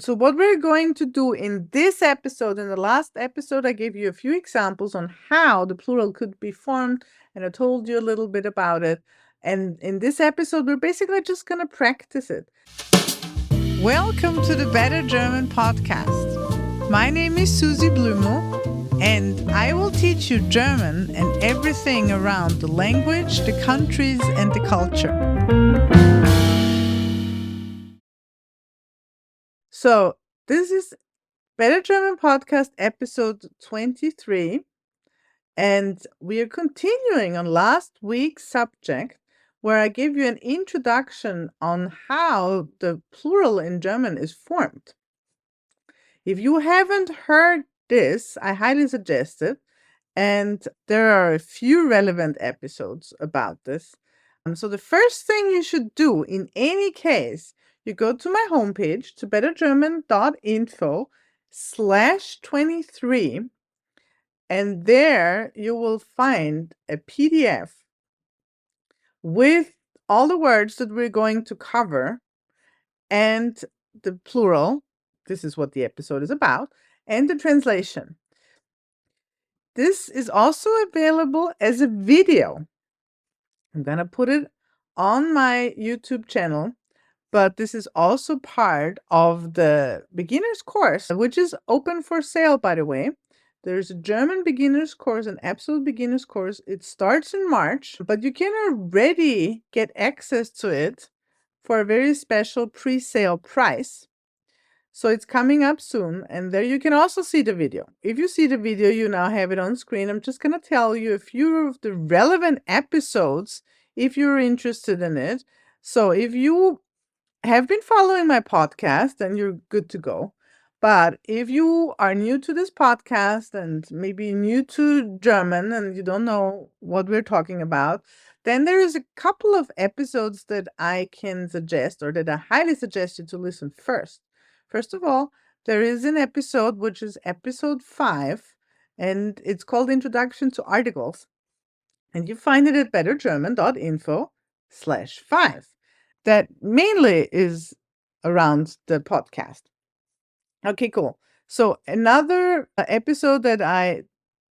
So, what we're going to do in this episode, in the last episode, I gave you a few examples on how the plural could be formed, and I told you a little bit about it. And in this episode, we're basically just going to practice it. Welcome to the Better German podcast. My name is Susie Blumo, and I will teach you German and everything around the language, the countries, and the culture. So, this is Better German Podcast episode 23, and we are continuing on last week's subject where I gave you an introduction on how the plural in German is formed. If you haven't heard this, I highly suggest it, and there are a few relevant episodes about this. So the first thing you should do in any case, you go to my homepage to bettergerman.info/23, and there you will find a PDF with all the words that we're going to cover and the plural. This is what the episode is about, and the translation. This is also available as a video. I'm going to put it on my YouTube channel, but this is also part of the beginner's course, which is open for sale, by the way. There's a German beginner's course, an absolute beginner's course. It starts in March, but you can already get access to it for a very special pre-sale price. So it's coming up soon, and there you can also see the video. If you see the video, you now have it on screen. I'm just going to tell you a few of the relevant episodes if you're interested in it. So if you have been following my podcast, then you're good to go. But if you are new to this podcast and maybe new to German and you don't know what we're talking about, then there is a couple of episodes that I can suggest or that I highly suggest you to listen first. First of all, there is an episode which is episode 5, and it's called Introduction to Articles. And you find it at bettergerman.info/5. That mainly is around the podcast. Okay, cool. So another episode that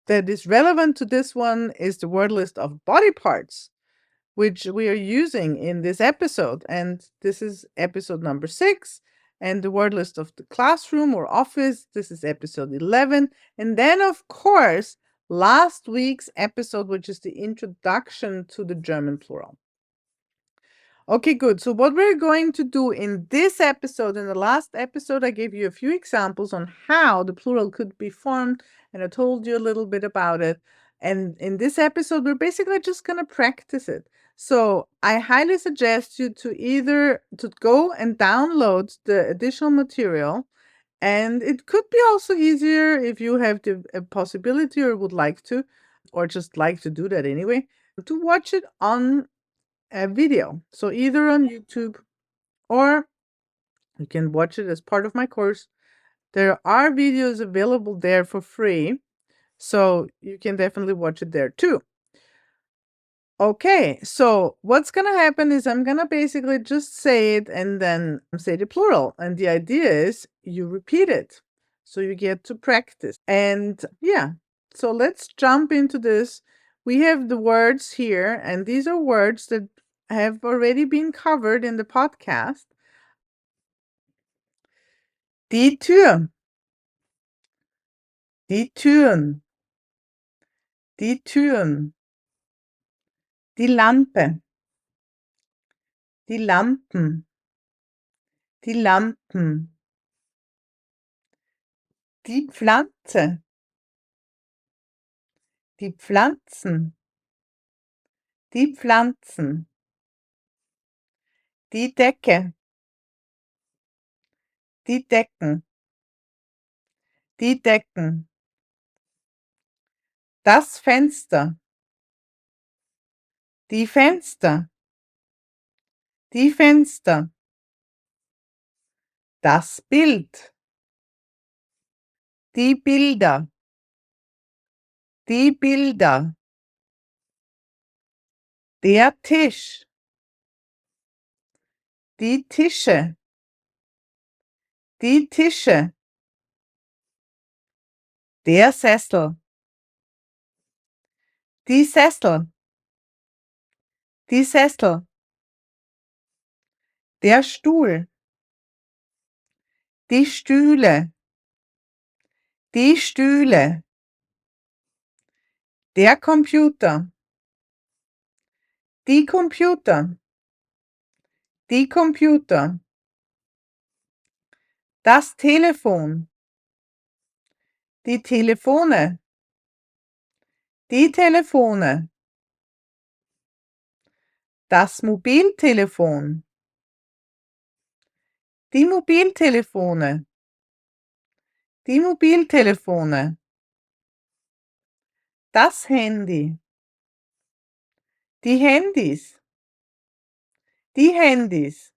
is relevant to this one is the word list of body parts, which we are using in this episode. And this is episode number 6. And the word list of the classroom or office, this is episode 11. And then, of course, last week's episode, which is the introduction to the German plural. Okay, good. So what we're going to do in this episode, in the last episode, I gave you a few examples on how the plural could be formed, and I told you a little bit about it. And in this episode, we're basically just going to practice it. So I highly suggest you to either to go and download the additional material, and it could be also easier if you have the possibility or would like to, or just like to do that anyway, to watch it on a video. So either on YouTube or you can watch it as part of my course. There are videos available there for free, so you can definitely watch it there too. Okay, so what's going to happen is I'm going to basically just say it and then say the plural. And the idea is you repeat it so you get to practice. And yeah, so let's jump into this. We have the words here, and these are words that have already been covered in the podcast. Die Tür, die Türen, die Türen, die Lampe, die Lampen, die Lampen, die Pflanze, die Pflanzen, die Pflanzen, die Decke, die Decken, die Decken, das Fenster, die Fenster, die Fenster, das Bild, die Bilder, die Bilder, der Tisch, die Tische, die Tische, der Sessel, die Sessel, die Sessel, der Stuhl, die Stühle, die Stühle, der Computer, die Computer, die Computer, das Telefon, die Telefone, die Telefone, das Mobiltelefon, die Mobiltelefone, die Mobiltelefone, das Handy, die Handys, die Handys,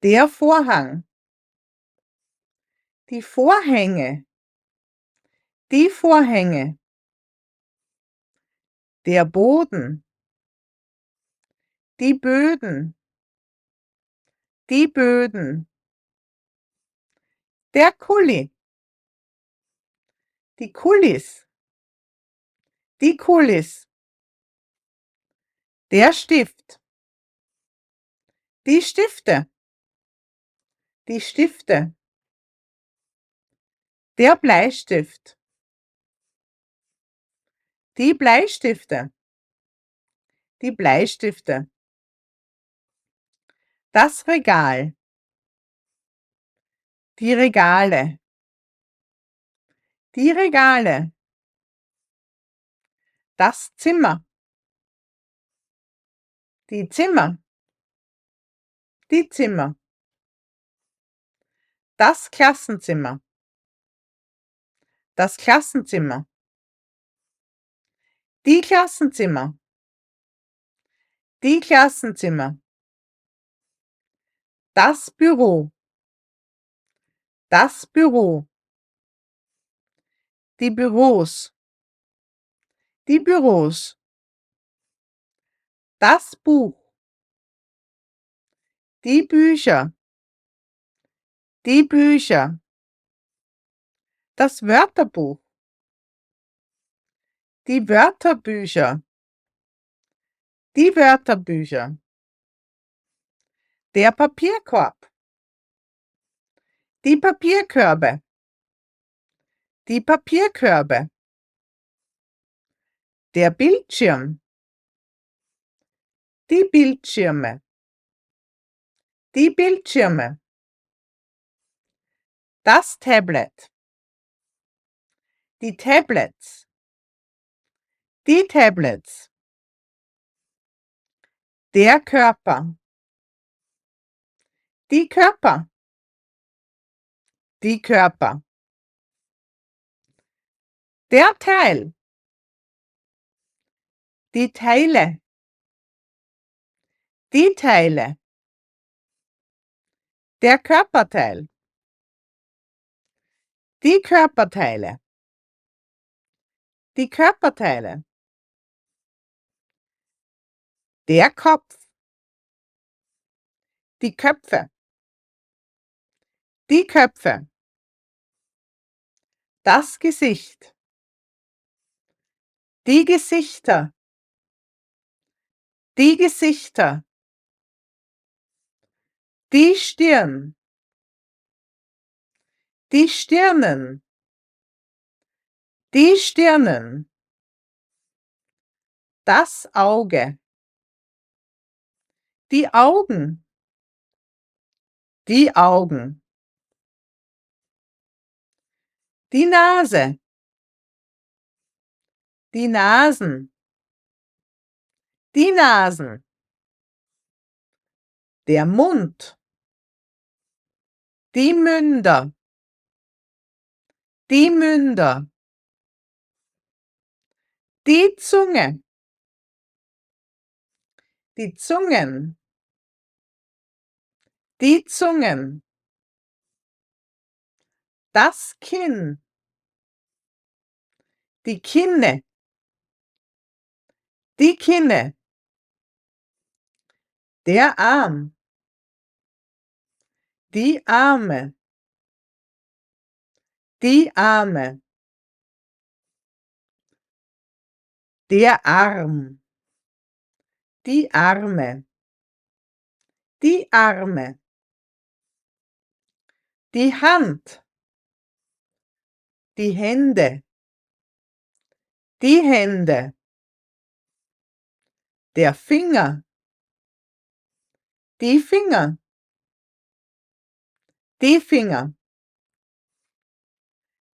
der Vorhang, die Vorhänge, die Vorhänge, der Boden, die Böden, die Böden, der Kuli, die Kulis, die Kulis, der Stift, die Stifte, die Stifte, der Bleistift, die Bleistifte, die Bleistifte, das Regal, die Regale, die Regale, das Zimmer, die Zimmer, die Zimmer, das Klassenzimmer, das Klassenzimmer, die Klassenzimmer, die Klassenzimmer, das Büro, das Büro, die Büros, die Büros, das Buch, die Bücher, die Bücher, das Wörterbuch, die Wörterbücher, die Wörterbücher, der Papierkorb, die Papierkörbe, die Papierkörbe, der Bildschirm, die Bildschirme, die Bildschirme, das Tablet, die Tablets, die Tablets, der Körper, die Körper, die Körper, der Teil, die Teile, die Teile, der Körperteil, die Körperteile, die Körperteile, der Kopf, die Köpfe, die Köpfe, das Gesicht, die Gesichter, die Gesichter, die Stirn, die Stirnen, die Stirnen, das Auge, die Augen, die Augen, die Nase, die Nasen, die Nasen, der Mund, die Münder, die Münder, die Zunge, die Zungen, die Zungen, das Kinn, die Kinne, die Kinne, der Arm, Die Arme. Die Arme. Der Arm. Die Arme. Die Arme. Die Hand. Die Hände. Die Hände. Der Finger. Die Finger. Die Finger.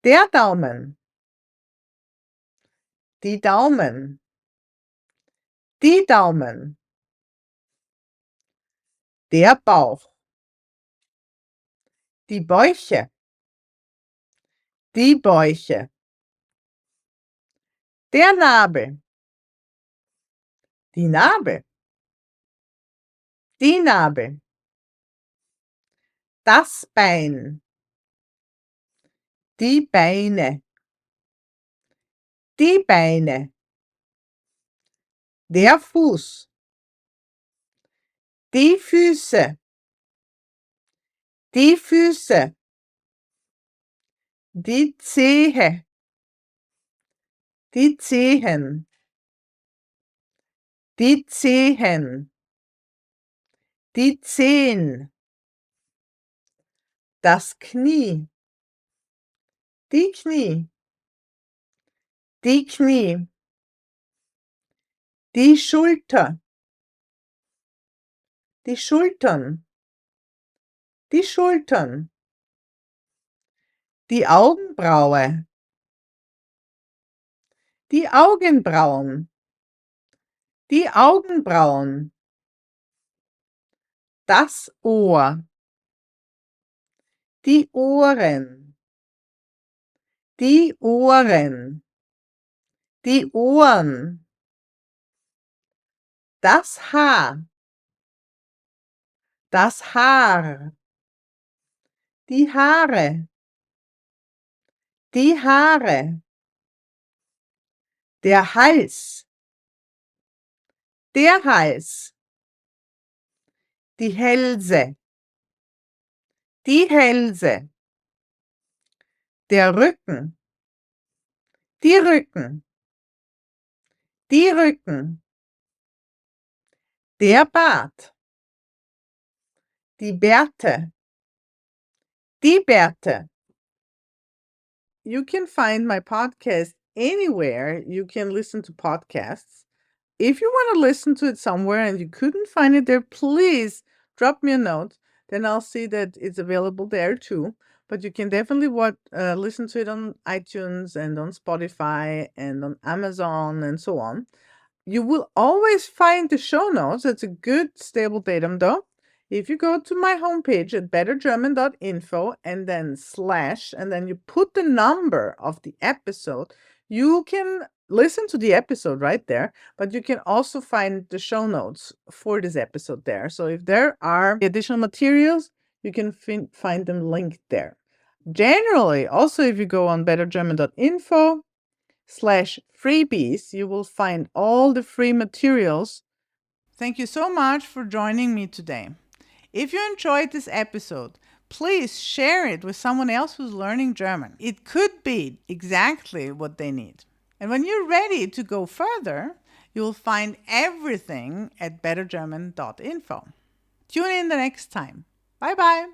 Der Daumen. Die Daumen. Die Daumen. Der Bauch. Die Bäuche. Die Bäuche. Der Nabel. Die Nabel. Die Nabel. Das Bein. Die Beine. Die Beine. Der Fuß. Die Füße. Die Füße. Die Zehe. Die Zehen. Die Zehen. Die Zehen. Das Knie. Die Knie. Die Knie. Die Schulter. Die Schultern. Die Schultern. Die Augenbraue. Die Augenbrauen. Die Augenbrauen. Das Ohr. Die Ohren. Die Ohren. Die Ohren. Das Haar. Das Haar. Die Haare. Die Haare. Der Hals. Der Hals. Die Hälse. Die Hälse. Der Rücken. Die Rücken. Die Rücken. Der Bart. Die Bärte. Die Bärte. You can find my podcast anywhere you can listen to podcasts. If you want to listen to it somewhere and you couldn't find it there, please drop me a note. Then I'll see that it's available there too. But you can definitely listen to it on iTunes and on Spotify and on Amazon and so on. You will always find the show notes. It's a good stable datum though. If you go to my homepage at bettergerman.info and then / and then you put the number of the episode, you can listen to the episode right there, but you can also find the show notes for this episode there. So if there are additional materials, you can find them linked there. Generally, also if you go on bettergerman.info /freebies, you will find all the free materials. Thank you so much for joining me today. If you enjoyed this episode, please share it with someone else who's learning German. It could be exactly what they need. And when you're ready to go further, you'll find everything at bettergerman.info. Tune in the next time. Bye bye.